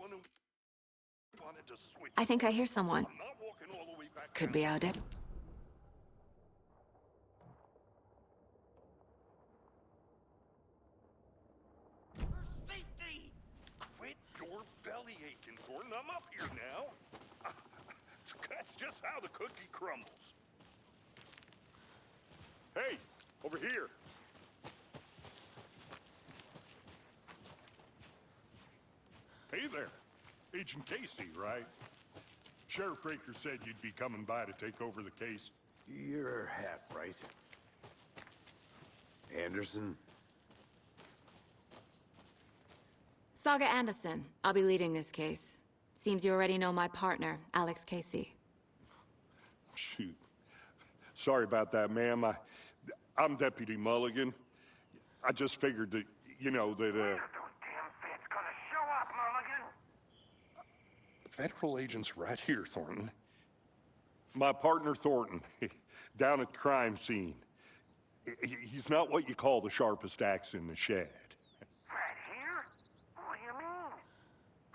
wanted to switch. I think I hear someone. I'm not walking all the way back Could down. be our dep. For safety! Quit your belly aching, Thornton. I'm up here now. That's just how the cookie crumbles. Hey, over here. Hey there. Agent Casey, right? Sheriff Breaker said you'd be coming by to take over the case. You're half right. Anderson? Saga Anderson. I'll be leading this case. Seems you already know my partner, Alex Casey. Shoot. Sorry about that, ma'am. I'm Deputy Mulligan. I just figured that, you know, that, When are those damn feds gonna show up, Mulligan? Federal agent's right here, Thornton. My partner, Thornton, down at the crime scene. He's not what you call the sharpest axe in the shed. Right here? What do you mean?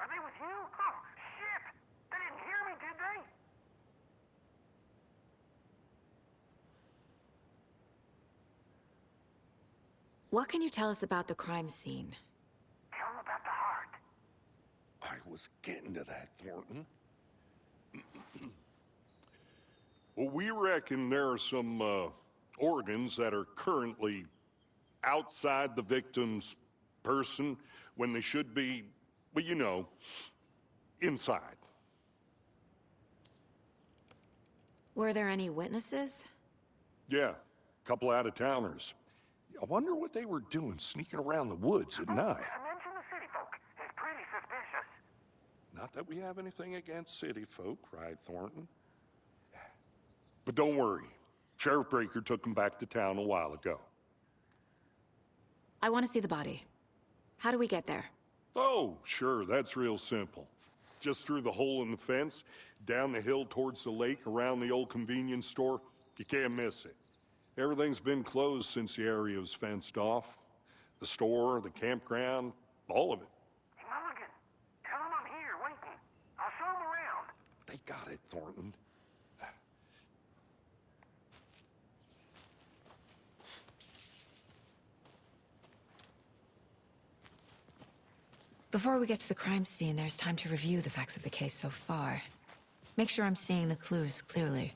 Are they with you? Oh, shit! They didn't hear me, did they? What can you tell us about the crime scene? Tell them about the heart. I was getting to that, Thornton. Well, we reckon there are some, organs that are currently outside the victim's person when they should be, well, you know, inside. Were there any witnesses? Yeah, a couple out-of-towners. I wonder what they were doing sneaking around the woods at night. Mention the city folk. It's pretty suspicious. Not that we have anything against city folk, right, Thornton? But don't worry. Sheriff Breaker took them back to town a while ago. I want to see the body. How do we get there? Oh, sure, that's real simple. Just through the hole in the fence, down the hill towards the lake, around the old convenience store. You can't miss it. Everything's been closed since the area was fenced off. The store, the campground, all of it. Hey, Mulligan, tell them I'm here, waiting. I'll show them around. They got it, Thornton. Before we get to the crime scene, there's time to review the facts of the case so far. Make sure I'm seeing the clues clearly.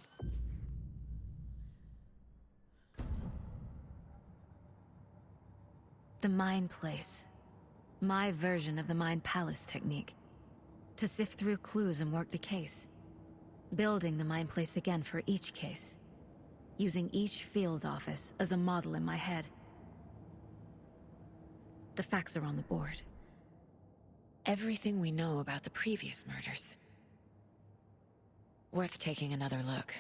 The Mind Place. My version of the Mind Palace technique. To sift through clues and work the case. Building the Mind Place again for each case. Using each field office as a model in my head. The facts are on the board. Everything we know about the previous murders. Worth taking another look.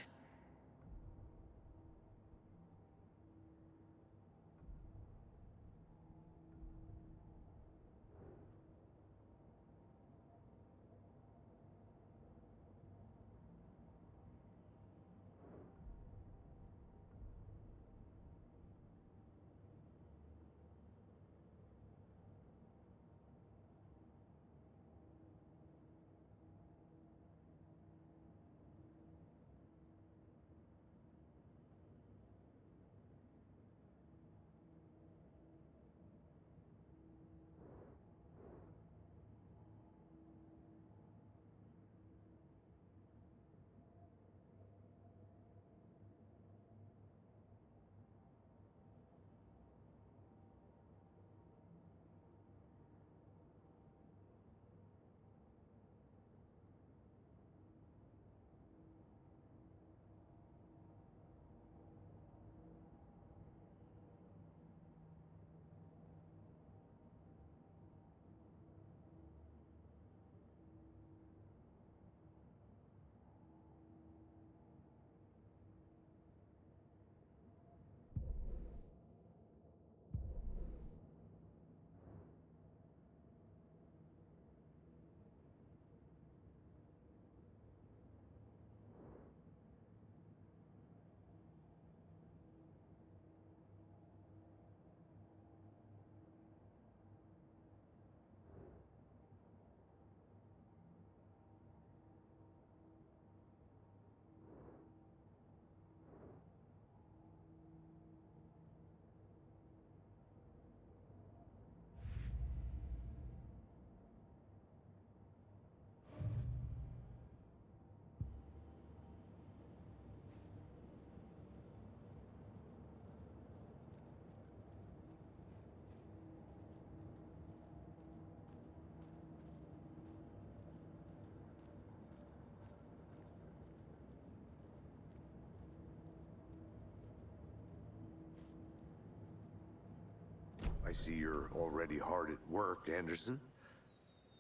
I see you're already hard at work, Anderson.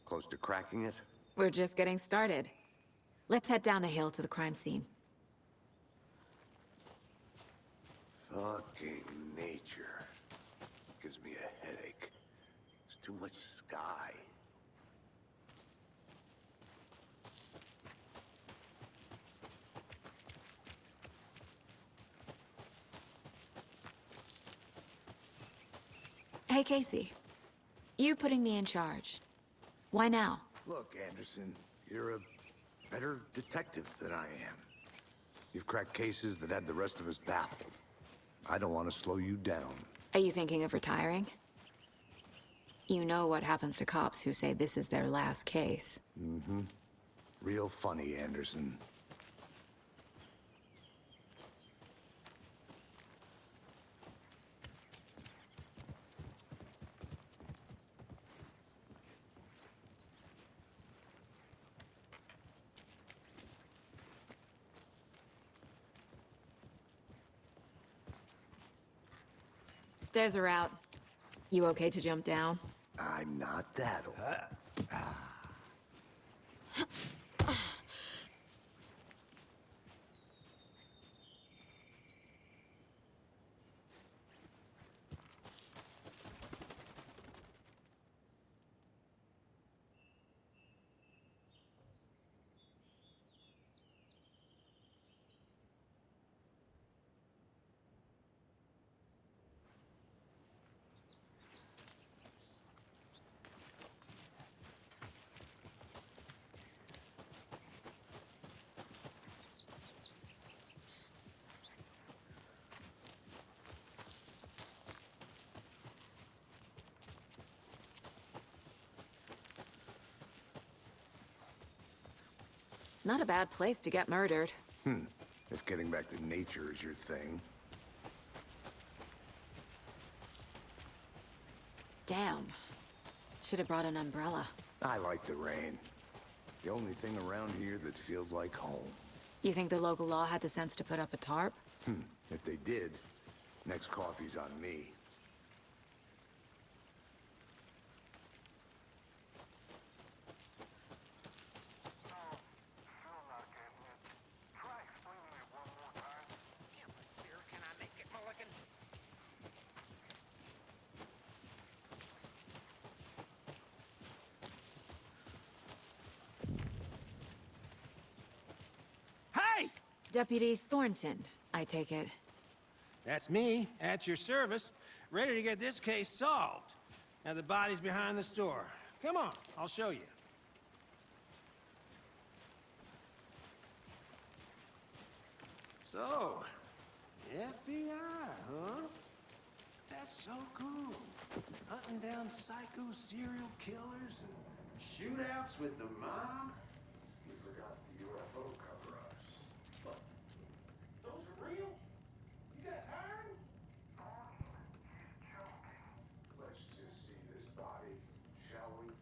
Close to cracking it? We're just getting started. Let's head down the hill to the crime scene. Fucking nature. Gives me a headache. There's too much sky. Hey, Casey. You putting me in charge. Why now? Look, Anderson, you're a better detective than I am. You've cracked cases that had the rest of us baffled. I don't want to slow you down. Are you thinking of retiring? You know what happens to cops who say this is their last case. Mm-hmm. Real funny, Anderson. Stairs are out. You okay to jump down? I'm not that old. Not a bad place to get murdered. If getting back to nature is your thing. Damn. Should have brought an umbrella. I like the rain. The only thing around here that feels like home. You think the local law had the sense to put up a tarp? If they did, next coffee's on me. Still not getting it. Try explaining it one more time. Yeah, but here can I make it, Mulligan? Hey! Deputy Thornton, I take it. That's me, at your service, ready to get this case solved. Now the body's behind the store. Come on, I'll show you. So, FBI, huh? That's so cool. Hunting down psycho serial killers and shootouts with the mob. You forgot the UFO cover-ups. What? Those are real? You guys hiring? Let's just see this body, shall we?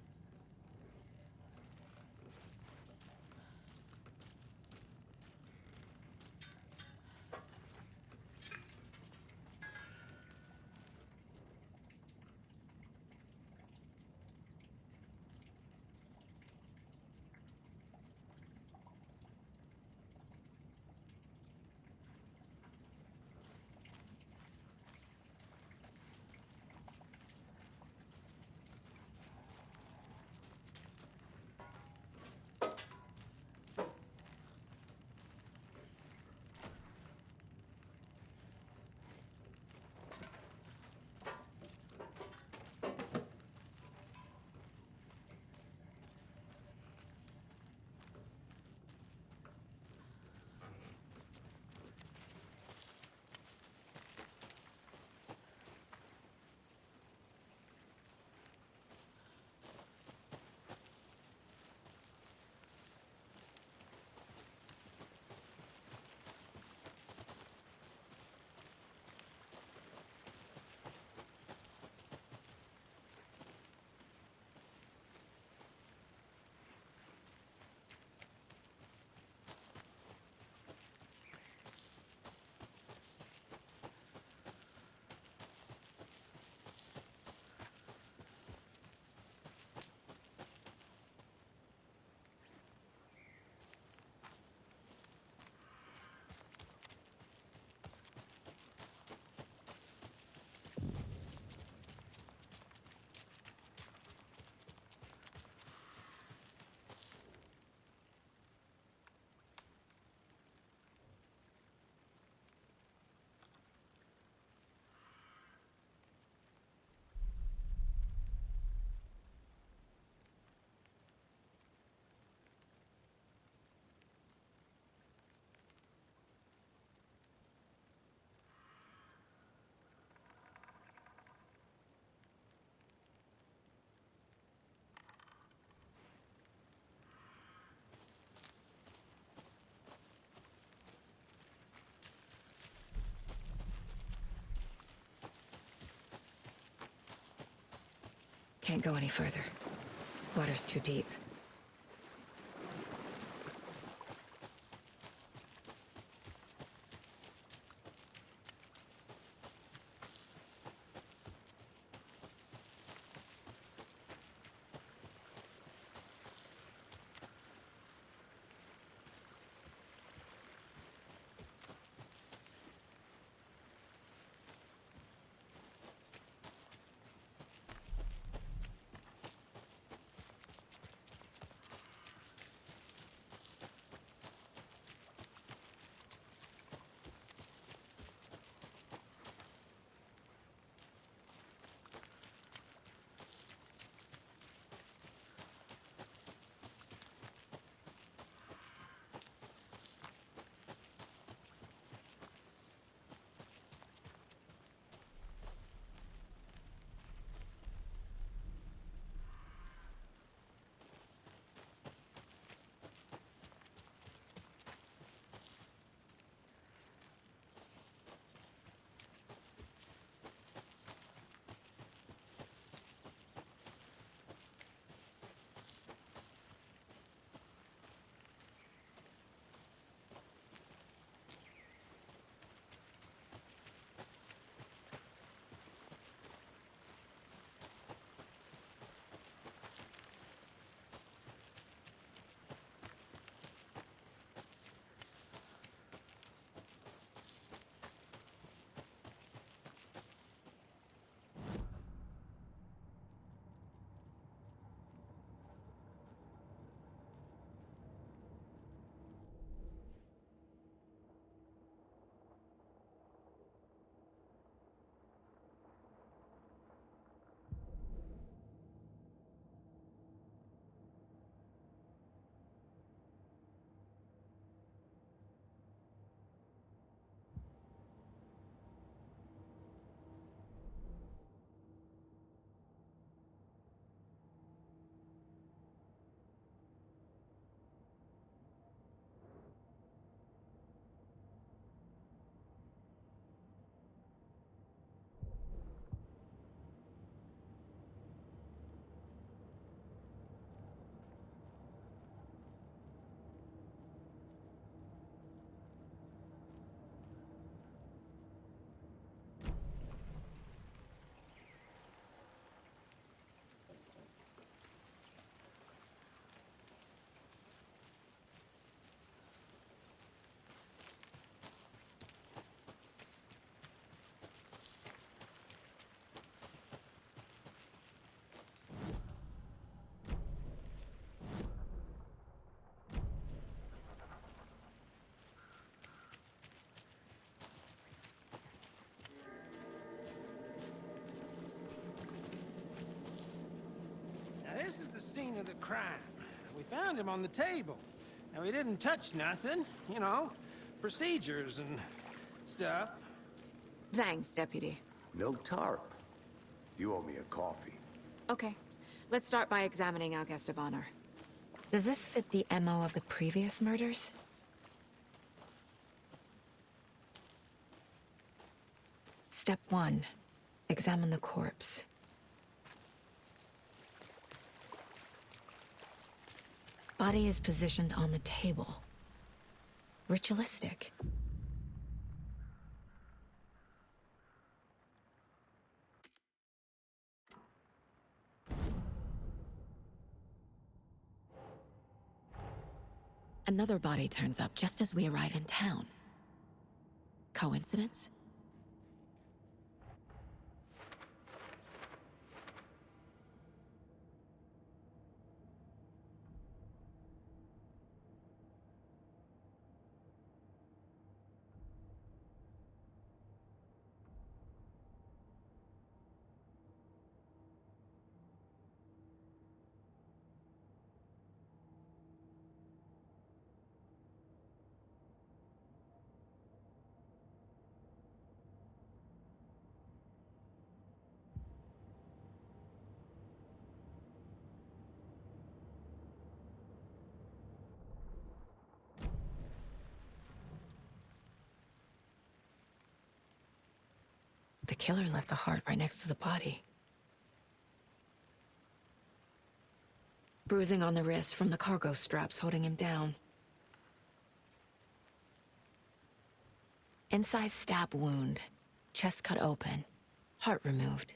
Can't go any further. Water's too deep. Now, this is the scene of the crime. We found him on the table. Now, he didn't touch nothing, you know, procedures and stuff. Thanks, Deputy. No tarp. You owe me a coffee. Okay, let's start by examining our guest of honor. Does this fit the MO of the previous murders? Step 1. Examine the corpse. Body is positioned on the table. Ritualistic. Another body turns up just as we arrive in town. Coincidence? The killer left the heart right next to the body. Bruising on the wrist from the cargo straps holding him down. Incised stab wound. Chest cut open. Heart removed.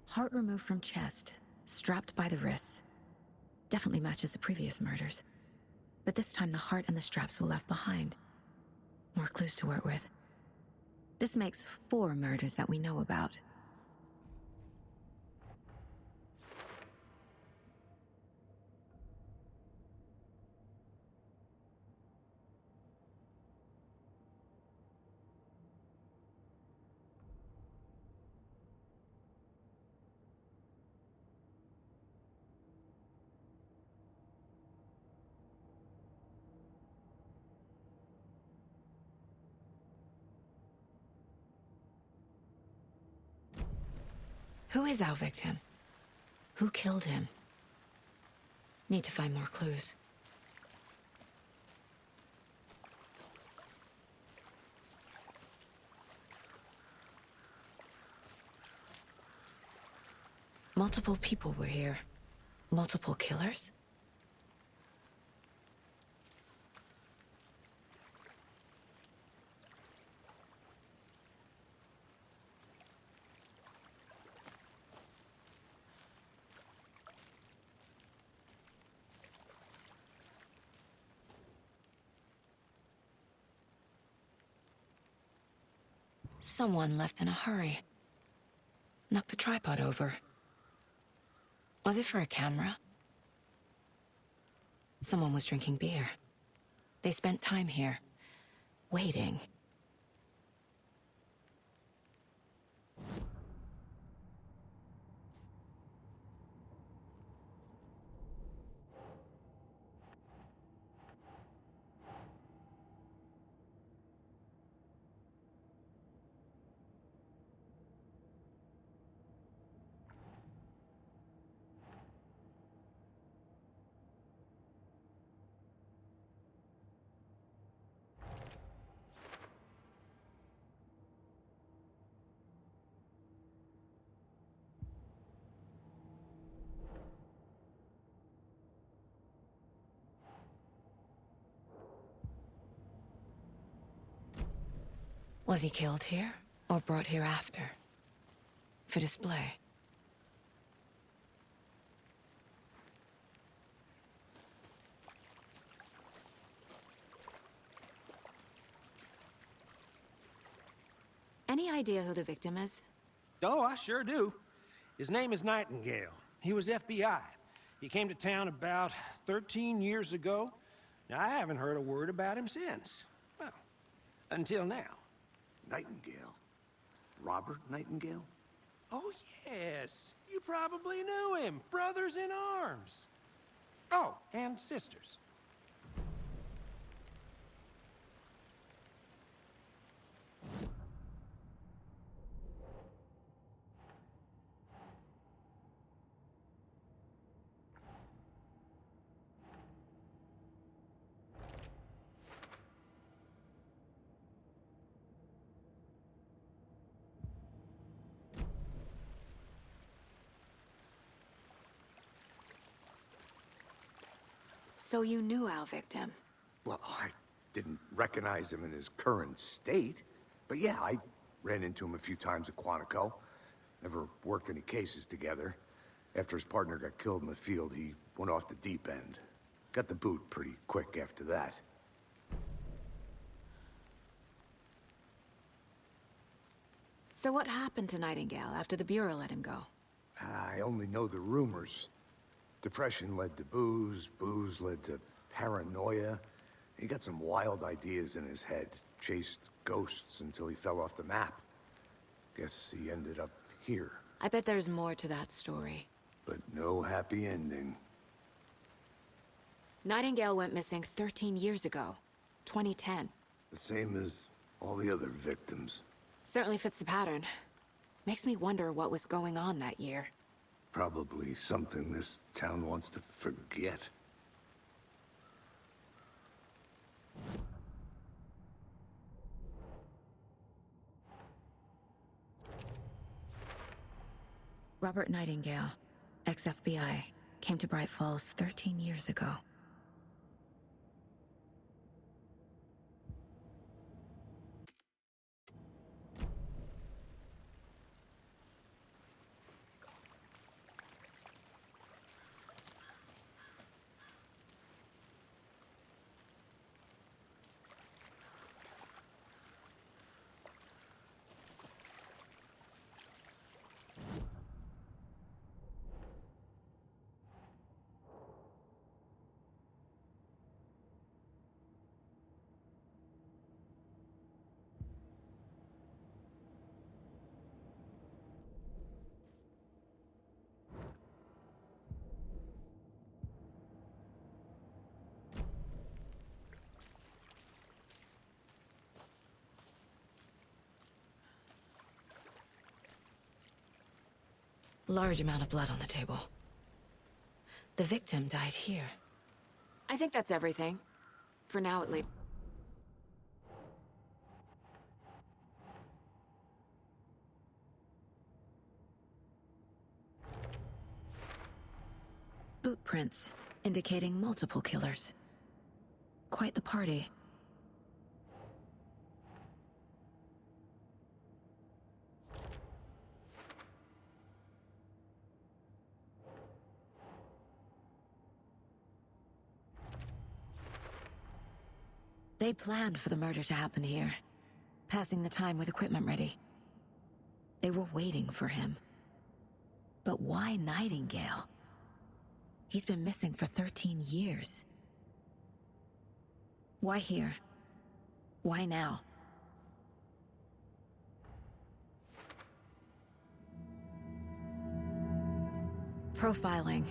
Heart removed from chest, strapped by the wrists. Definitely matches the previous murders. But this time the heart and the straps were left behind. More clues to work with. This makes 4 murders that we know about. Who is our victim? Who killed him? Need to find more clues. Multiple people were here. Multiple killers? Someone left in a hurry. Knocked the tripod over. Was it for a camera? Someone was drinking beer. They spent time here, waiting. Was he killed here, or brought here after? For display? Any idea who the victim is? Oh, I sure do. His name is Nightingale. He was FBI. He came to town about 13 years ago. Now, I haven't heard a word about him since. Well, until now. Nightingale? Robert Nightingale? Oh, yes. You probably knew him. Brothers in arms. Oh, and sisters. So you knew our victim. Well, I didn't recognize him in his current state. But yeah, I ran into him a few times at Quantico. Never worked any cases together. After his partner got killed in the field, he went off the deep end. Got the boot pretty quick after that. So what happened to Nightingale after the Bureau let him go? I only know the rumors. Depression led to booze, booze led to paranoia. He got some wild ideas in his head, chased ghosts until he fell off the map. Guess he ended up here, I bet there's more to that story. but no happy ending. Nightingale went missing 13 years ago. 2010. The same as all the other victims. Certainly fits the pattern. Makes me wonder what was going on that year. Probably something this town wants to forget. Robert Nightingale, ex-FBI, came to Bright Falls 13 years ago. Large amount of blood on the table. The victim died here. I think that's everything. For now, at least. Boot prints, indicating multiple killers. Quite the party. They planned for the murder to happen here, passing the time with equipment ready. They were waiting for him. But why Nightingale? He's been missing for 13 years. Why here? Why now? Profiling.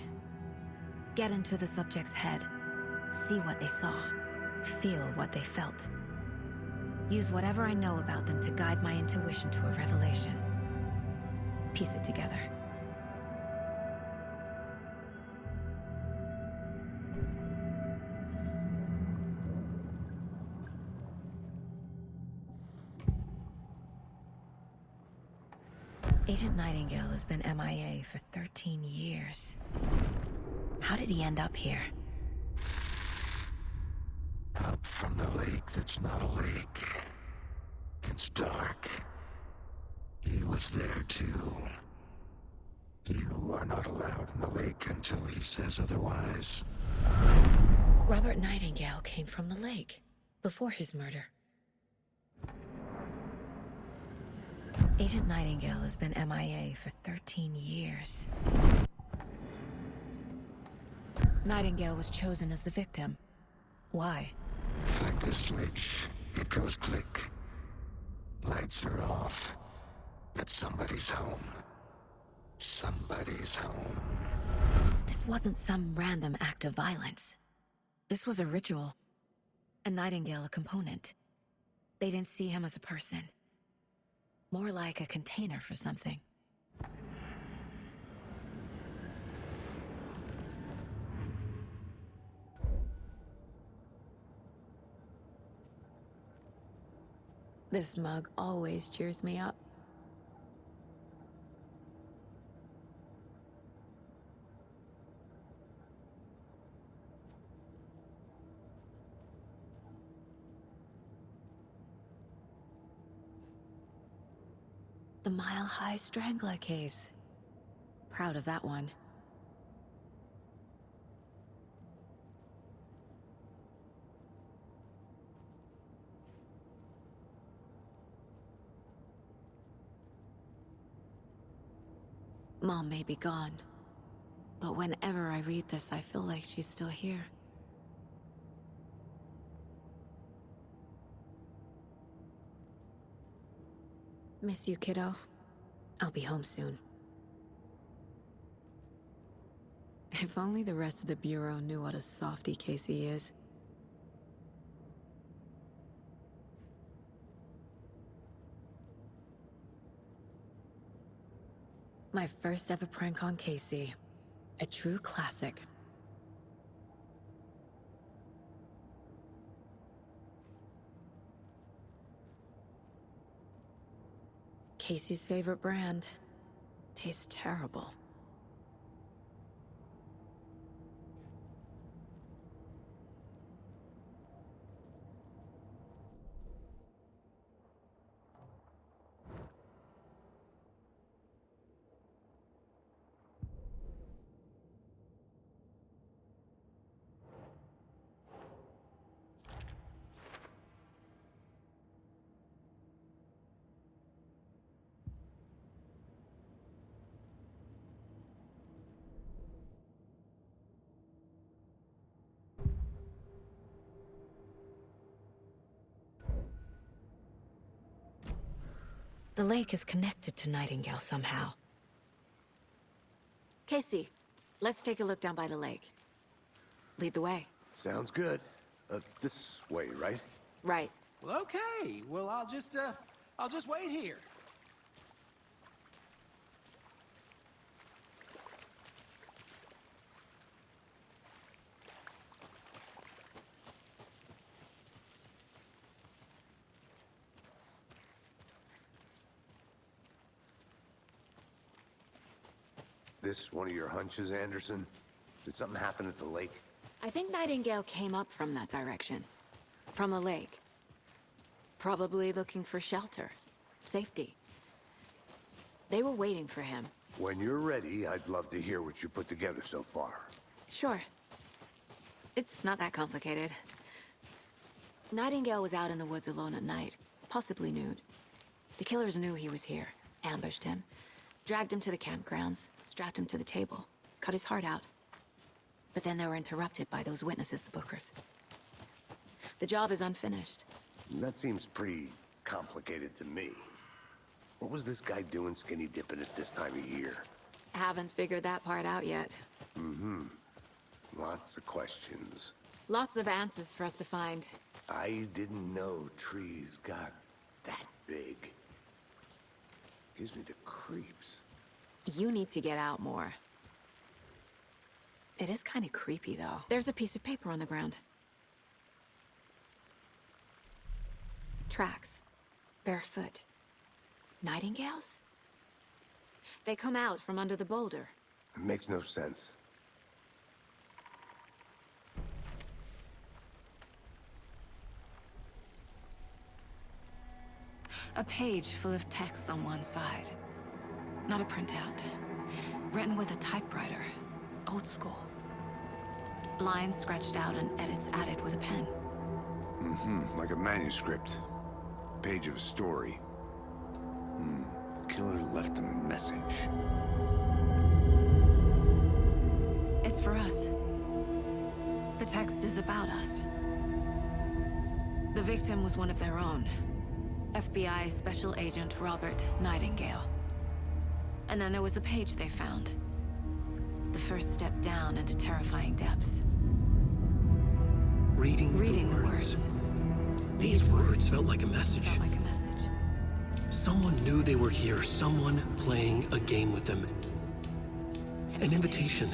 Get into the subject's head. See what they saw. Feel what they felt. Use whatever I know about them to guide my intuition to a revelation. Piece it together. Agent Nightingale has been MIA for 13 years. How did he end up here? Up from the lake that's not a lake. It's dark. He was there too. You are not allowed in the lake until he says otherwise. Robert Nightingale came from the lake, before his murder. Agent Nightingale has been MIA for 13 years. Nightingale was chosen as the victim. Why? Flick the switch. It goes click. Lights are off. But somebody's home. Somebody's home. This wasn't some random act of violence. This was a ritual. And Nightingale a component. They didn't see him as a person. More like a container for something. This mug always cheers me up. The Mile High Strangler case. Proud of that one. Mom may be gone, but whenever I read this, I feel like she's still here. Miss you, kiddo. I'll be home soon. If only the rest of the Bureau knew what a softy Casey is. My first ever prank on Casey. A true classic. Casey's favorite brand. Tastes terrible. The lake is connected to Nightingale somehow. Casey, let's take a look down by the lake. Lead the way. Sounds good. This way, right? Right. Well, okay. Well, I'll just wait here. This one of your hunches, Anderson? Did something happen at the lake? I think Nightingale came up from that direction. From the lake. Probably looking for shelter. Safety. They were waiting for him. When you're ready, I'd love to hear what you put together so far. Sure. It's not that complicated. Nightingale was out in the woods alone at night, possibly nude. The killers knew he was here, ambushed him, dragged him to the campgrounds, strapped him to the table, cut his heart out. But then they were interrupted by those witnesses, the Bookers. The job is unfinished. That seems pretty complicated to me. What was this guy doing skinny dipping at this time of year? Haven't figured that part out yet. Lots of questions. Lots of answers for us to find. I didn't know trees got that big. Gives me the creeps. You need to get out more. It is kind of creepy, though. There's a piece of paper on the ground. Tracks. Barefoot. Nightingales? They come out from under the boulder. It makes no sense. A page full of text on one side. Not a printout. Written with a typewriter. Old school. Lines scratched out and edits added with a pen. Like a manuscript. Page of a story. Killer left a message. It's for us. The text is about us. The victim was one of their own. FBI Special Agent Robert Nightingale. And then there was the page they found. The first step down into terrifying depths. Reading the words. These words felt like a message. Felt like a message. Someone knew they were here, someone playing a game with them. An invitation.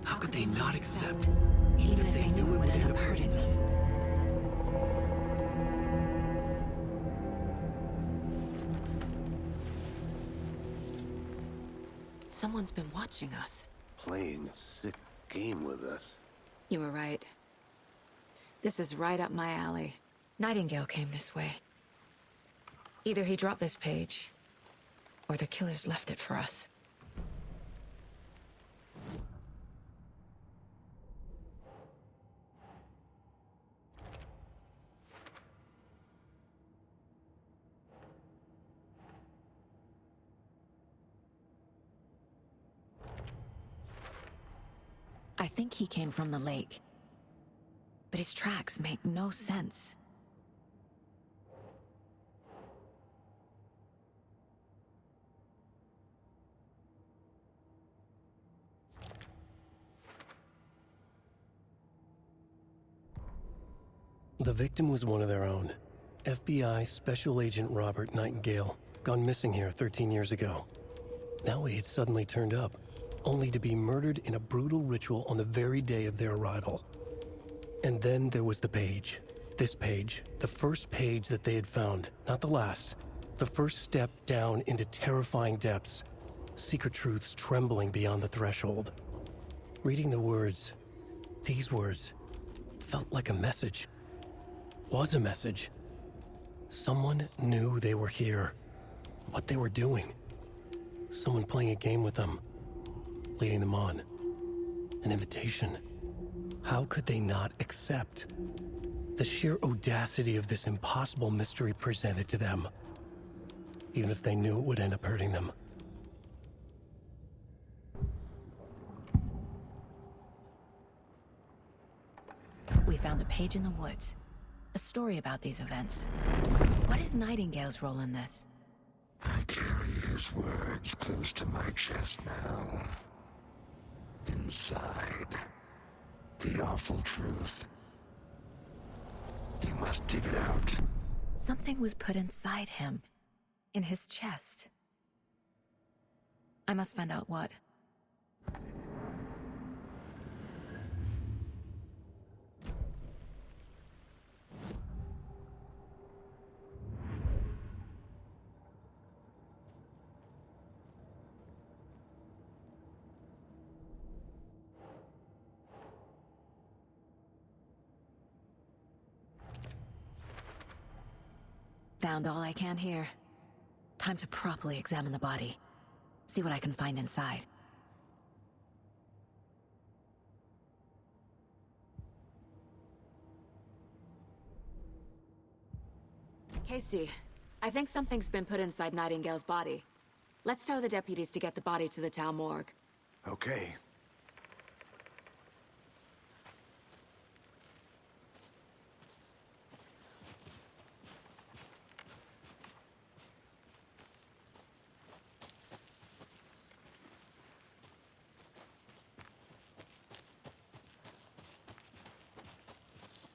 How could they not accept, even if they knew it would end up hurting them? Someone's been watching us. Playing a sick game with us. You were right. This is right up my alley. Nightingale came this way. Either he dropped this page, or the killers left it for us. I think he came from the lake. But his tracks make no sense. The victim was one of their own. FBI Special Agent Robert Nightingale, gone missing here 13 years ago. Now he had suddenly turned up, only to be murdered in a brutal ritual on the very day of their arrival. And then there was the page. This page, the first page that they had found, not the last. The first step down into terrifying depths. Secret truths trembling beyond the threshold. Reading the words, these words, felt like a message. Was a message. Someone knew they were here. What they were doing. Someone playing a game with them. Leading them on. An invitation. How could they not accept? The sheer audacity of this impossible mystery presented to them. Even if they knew it would end up hurting them. We found a page in the woods. A story about these events. What is Nightingale's role in this? I carry his words close to my chest now. Inside, the awful truth. You must dig it out. Something was put inside him. In his chest. I must find out what. Found all I can here. Time to properly examine the body. See what I can find inside. Casey, I think something's been put inside Nightingale's body. Let's tell the deputies to get the body to the town morgue. Okay.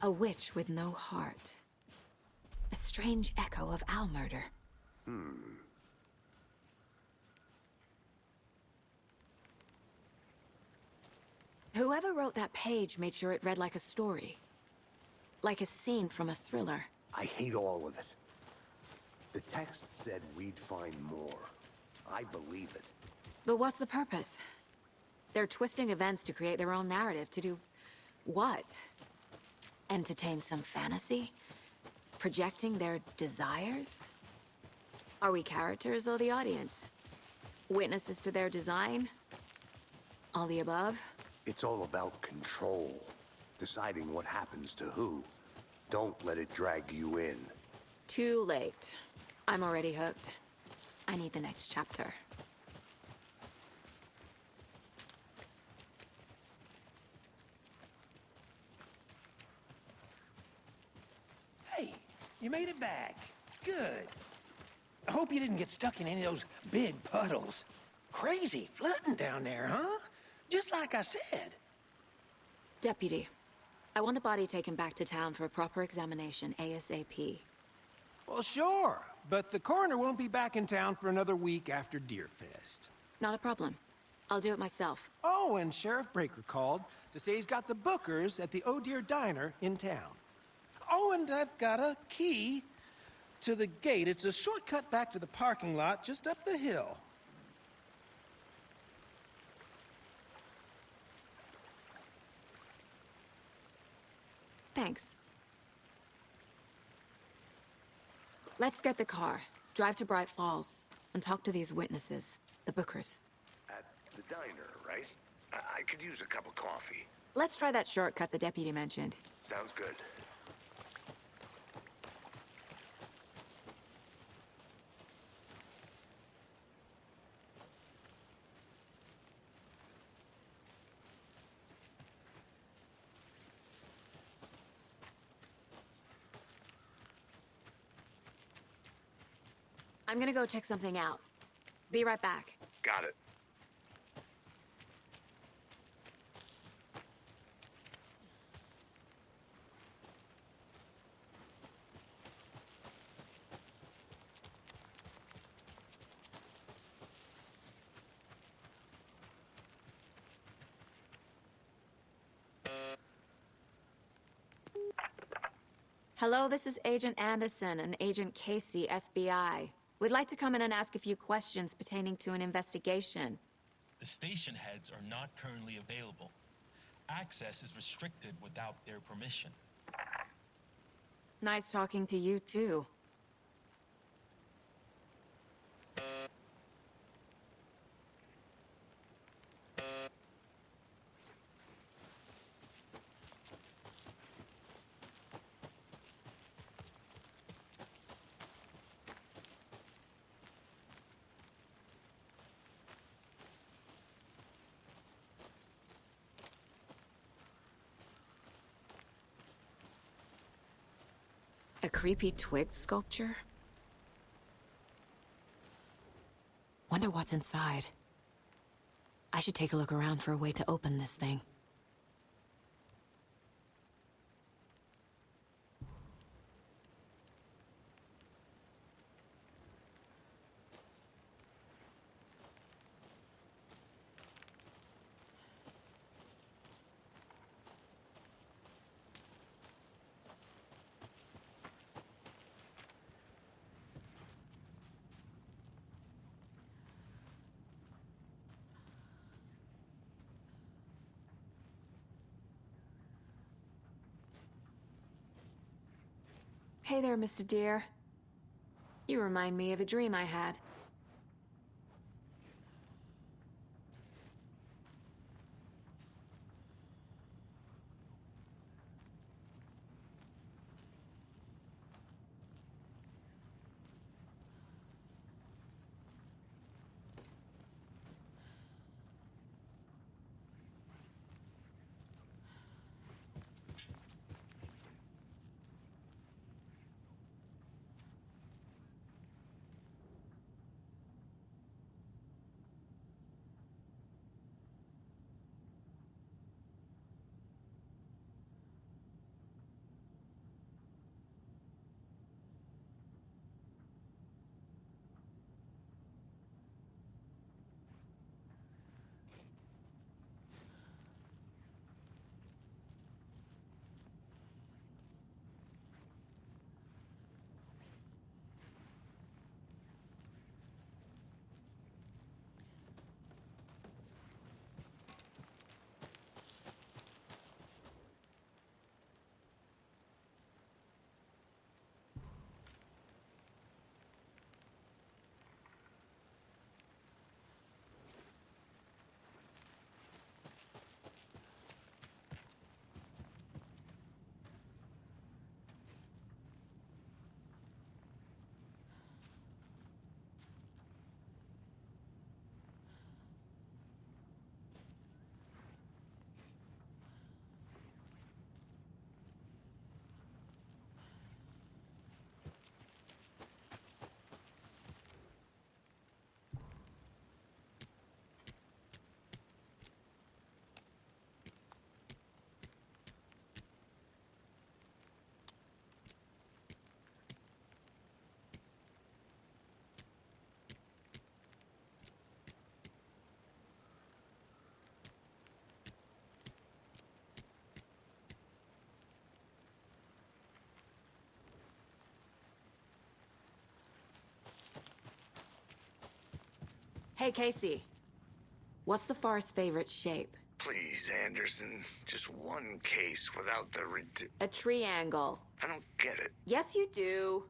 A witch with no heart. A strange echo of owl murder. Whoever wrote that page made sure it read like a story. Like a scene from a thriller. I hate all of it. The text said we'd find more. I believe it. But what's the purpose? They're twisting events to create their own narrative to do... what? Entertain some fantasy? Projecting their desires? Are we characters or the audience? Witnesses to their design? All the above? It's all about control. Deciding what happens to who. Don't let it drag you in. Too late. I'm already hooked. I need the next chapter. Hey, you made it back. Good. I hope you didn't get stuck in any of those big puddles. Crazy flooding down there, huh? Just like I said. Deputy, I want the body taken back to town for a proper examination, ASAP. Well, sure, but the coroner won't be back in town for another week after Deerfest. Not a problem. I'll do it myself. Oh, and Sheriff Breaker called to say he's got the bookers at the Oh Dear Diner in town. Oh, and I've got a key to the gate. It's a shortcut back to the parking lot just up the hill. Thanks. Let's get the car. Drive to Bright Falls and talk to these witnesses, the Bookers. At the diner, right? I could use a cup of coffee. Let's try that shortcut the deputy mentioned. Sounds good. I'm gonna go check something out. Be right back. Got it. Hello, this is Agent Anderson and Agent Casey, FBI. We'd like to come in and ask a few questions pertaining to an investigation. The station heads are not currently available. Access is restricted without their permission. Nice talking to you, too. A creepy twig sculpture? Wonder what's inside. I should take a look around for a way to open this thing. Hey there, Mr. Deer. You remind me of a dream I had. Hey, Casey. What's the forest's favorite shape? Please, Anderson. Just one case without the A triangle. I don't get it. Yes, you do.